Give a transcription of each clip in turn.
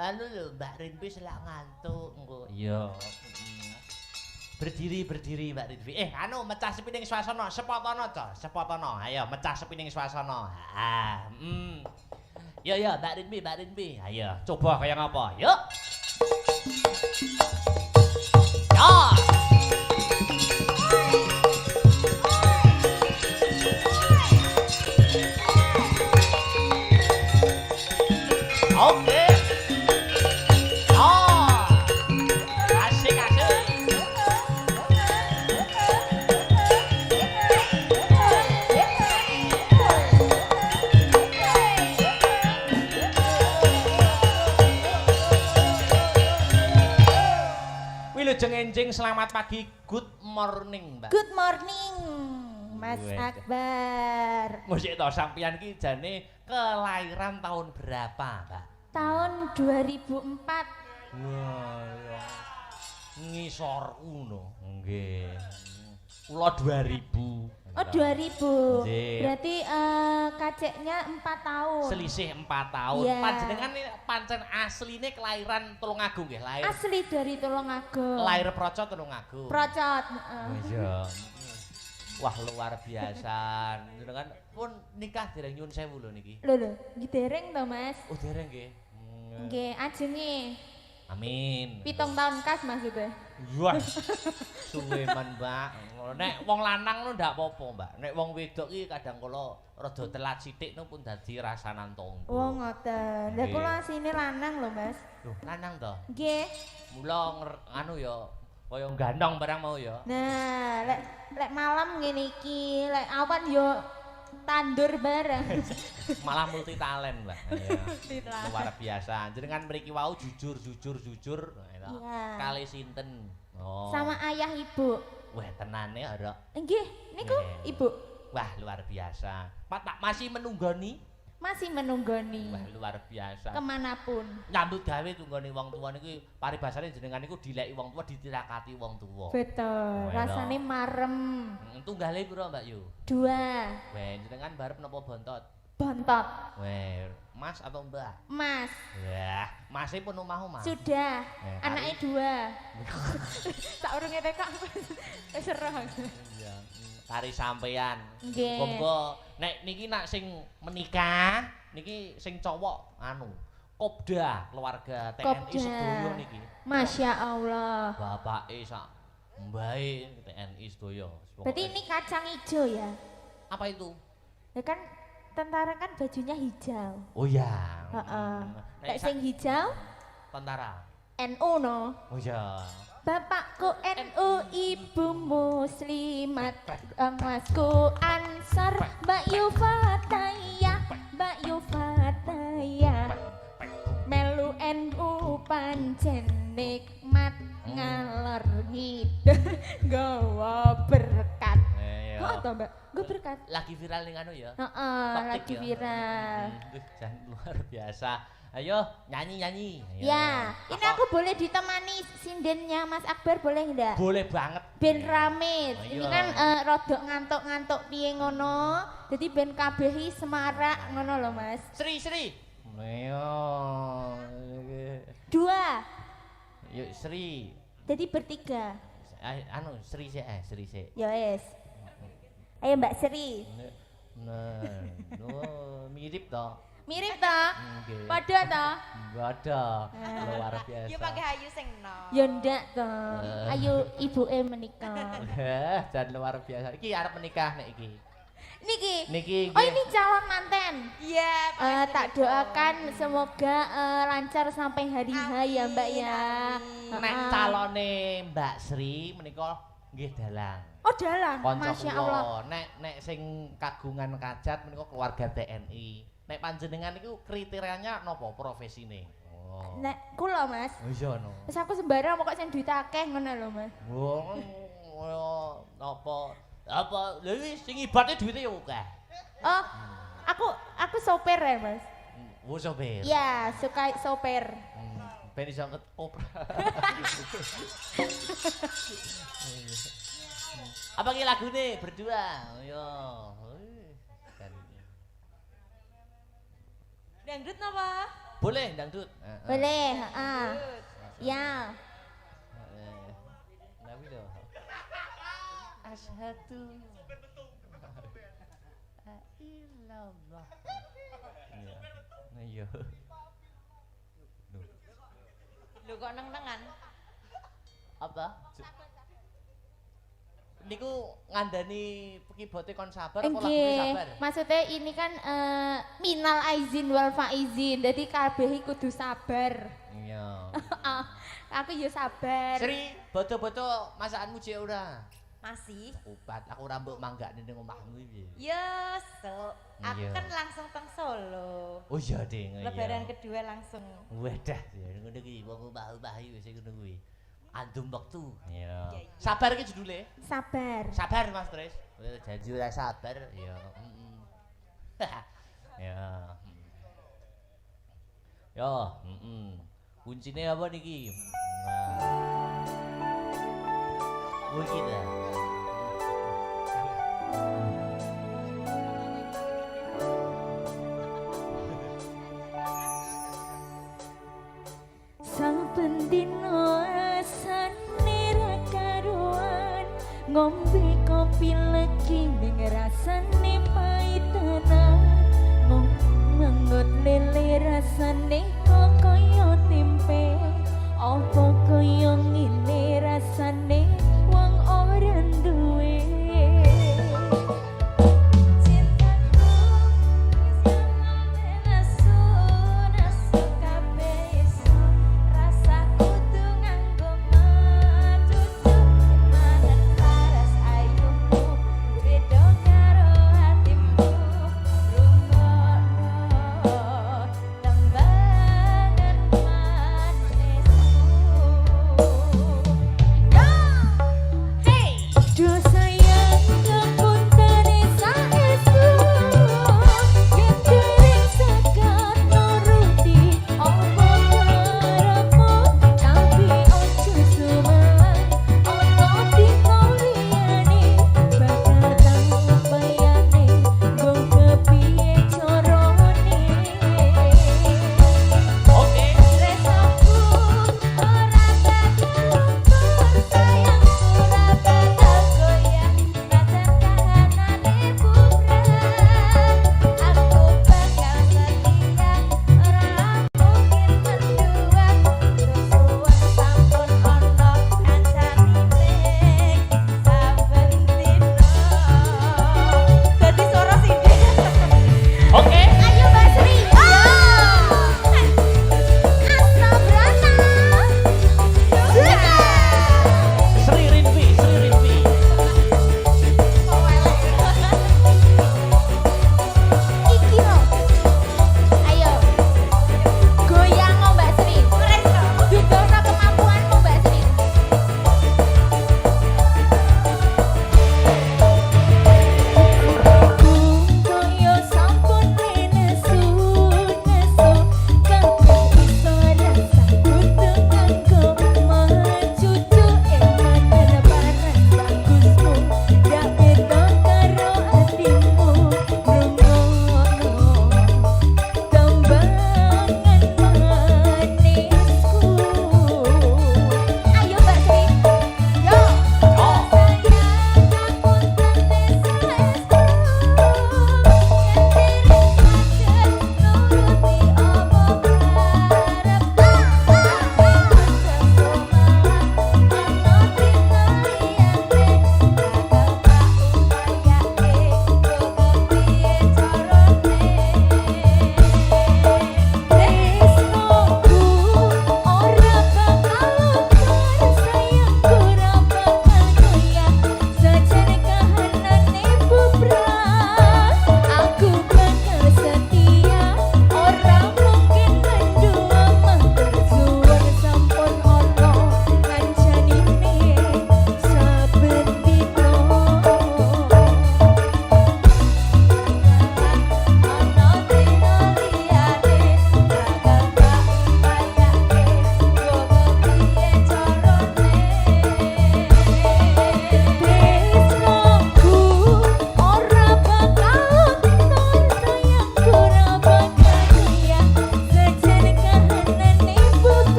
anu lho Mbak Rinpi selak ngantuk engko. Iya. Berdiri Mbak Rinpi. Anu mecah sepining swasana, sepotono to, sepotono. Ayo mecah sepining swasana. Yo Mbak Rinpi. Ayo coba kaya ngapa? Yuk. Ya. Oke. Oh. Asik. Wilujeng enjing selamat pagi, good morning, Mbak. Good morning, Mas Akbar. Musik to sampeyan ki jane kelahiran tahun berapa, Mbak? Tahun 2004. Wah, ngisorku no. Nggih. Kula 2000. Oh 2000. Nggih. Berarti kaceknya 4 tahun. Selisih 4 tahun. Yeah. Panjenengan pancen asline kelahiran Tulungagung nggih, lahir. Asli dari Tulungagung. Lahir Procot Tulungagung. Procot. Iya. Wah, luar biasa. Jenengan pun nikah dereng nyun sewu lho niki. Lho, dereng to, Mas? Oh, dereng nggih. Nggih, ajenge. Amin. 7 tahun kas maksudnya. Wah. Suwe men, Mbak. Nek wong lanang lho ndak apa-apa, Mbak. Nek wong wedok iki kadang kala rada telat sithik no pun dadi rasanan tangga. Oh, ngoten. Lah kula asline lanang lho, Mas. Loh, lanang to? Nggih. Mula anu ya kaya gandong barang mau ya. Nah, lek malam ngene iki, lek awan yo tandur bareng. Malah multi talent, Mbak. Multitalent. Luar biasa. Jenengan mriki wau jujur. Iya. Kali sinten? Oh. Sama ayah ibu. Wah, tenane ora. Nggih, niku ibu. Wah, luar biasa. Pak masih menunggoni? Masih menunggoni. Wah, luar biasa. Kemanapun. Nyambut gawe tunggoni wong tuwa niku paribasane jenengan niku dileki wong tuwa ditirakati wong tuwa. Betul. Rasane marem. Tunggale pira, Mbak Yu? 2. Wah, jenengan barep napa bontot? Bontot. Wah, Mas atau Mbak? Mas. Wah, Masih pun omah-omah. Sudah. Anaknya 2. Sak urunge TK. Wis serah. Iya. Kari sampean. Nggih. Monggo nek niki nak sing menikah niki sing cowok anu Kopda keluarga TNI sedoyo niki. Masya Allah. Bapake sak mbae TNI sedoyo. Berarti ini kacang hijau ya? Apa itu? Ya kan tentara kan bajunya hijau. Oh ya. Heeh. Nek sing hijau tentara. NU no. Oh ya. Bapakku NU, ibu muslimat, masku Ansar, Mbak Yufataya, melu NU pancen nikmat, ngalor ngidul gawa berkat. Oh toh Mbak, gue berkat. Lagi viral nih anu ya? Lagi viral. Jangan luar biasa. Ayo nyanyi. Ya, ini aku boleh ditemani sindennya Mas Akbar boleh enggak? Boleh banget. Ben rame. Ini kan rodok ngantuk-ngantuk piye ngono. Jadi ben kabehi semarak ngono lho Mas. Sri. Ayo. 2. Yuk Sri. Jadi bertiga. Anu Sri sih. Ya wes. Ayo Mbak Sri. Nah, mirip toh. Mirip toh? Padha toh? Padha. Luar biasa. Yo pakai hayu sing no. Ya ndak toh. Ayo ibuke menikah. Dan luar biasa. Iki arep menikah nek iki. Niki. Oh ini calon manten. Iya. Tak doakan semoga lancar sampai hari H ya Mbak ya. Nek calone Mbak Sri menika nggih dalang. Oh dalang. Kanca Masya Allah. kula. Nek sing kagungan kajat menika keluarga TNI. Nek panjenengan iku kriterianya napa profesine? Oh. Nek kula Mas. Oh iya no. Wis aku sembarang pokok sing duit akeh ngono lho Mas. Oh, apa lha iki sing ibate duwite ya akeh. Oh, aku sopir ya Mas. Oh sopir. Iya, suka sopir. Ben iso ketoprak. Apa ki lagune berdua? Yo. Dangdut napa? Boleh dangdut. Boleh, ya. Tapi lho. Asyhadu illallah. Iya. Nah iya. Lho kok neng-nengan? Apa? Niku ngandani kibote kon sabar apa lagune Nggih, sabar? maksudnya ini kan minal aizin wal faizin. Jadi kabeh kudu sabar. Iya. Aku ya sabar. Sri, boto-boto masakanmu cek ora? Masih. Obat, aku rambut mangga ning omahmu iki. Ya, so. Aku Iya. kan langsung teng Solo. Oh iya, Ding. Lebaran kedua langsung. Wadah, ya ngono iki wong mbah-mbah iki wis ngono kuwi. Andum wektu. Iya. Iya, iya. Sabar iki judule. Sabar. Sabar Mas Tris. Janji ora sabar, ya. Ya. Yo, kuncine apa niki? Nah. Oh iki dah. Sang pendino asane ra karuan, ngombe kopi legi ning rasane pahit tenan, manggut lele rasane kok kaya tempe, apa kaya ngene rasane wong ora duwe. Karo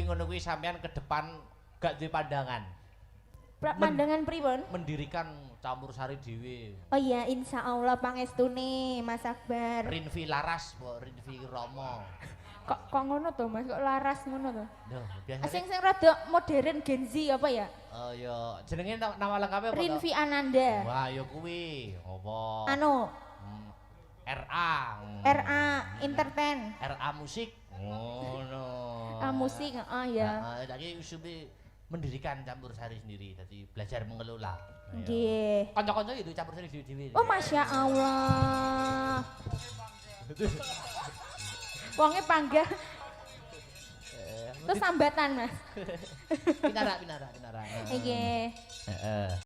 ngono kuwi sampean ke depan gak duwe pandangan. Pandangan pripun? Mendirikan campur sari dhewe. Oh iya, insya Allah pangestune Mas Akbar. Rinvi Laras, po, Rinvi Romo. Kok ngono to Mas? Kok laras ngono to? Loh, biasanya Sing rada modern Gen Z apa ya? ya jenenge nama lengkapnya apa? Rinvi Ananda. Wah, ya kuwi. Apa? Anu, RA. RA Entertain. RA Musik. Ngono. Musik, ya. Jadi usubi mendirikan campur sari sendiri, jadi belajar mengelola. Nggih. Kanca-kanca itu campur sari dhewe-dhewe. Oh, Masya Allah. Wonge panggah. Terus sambatan, Mas. Pinara. Nggih. Heeh.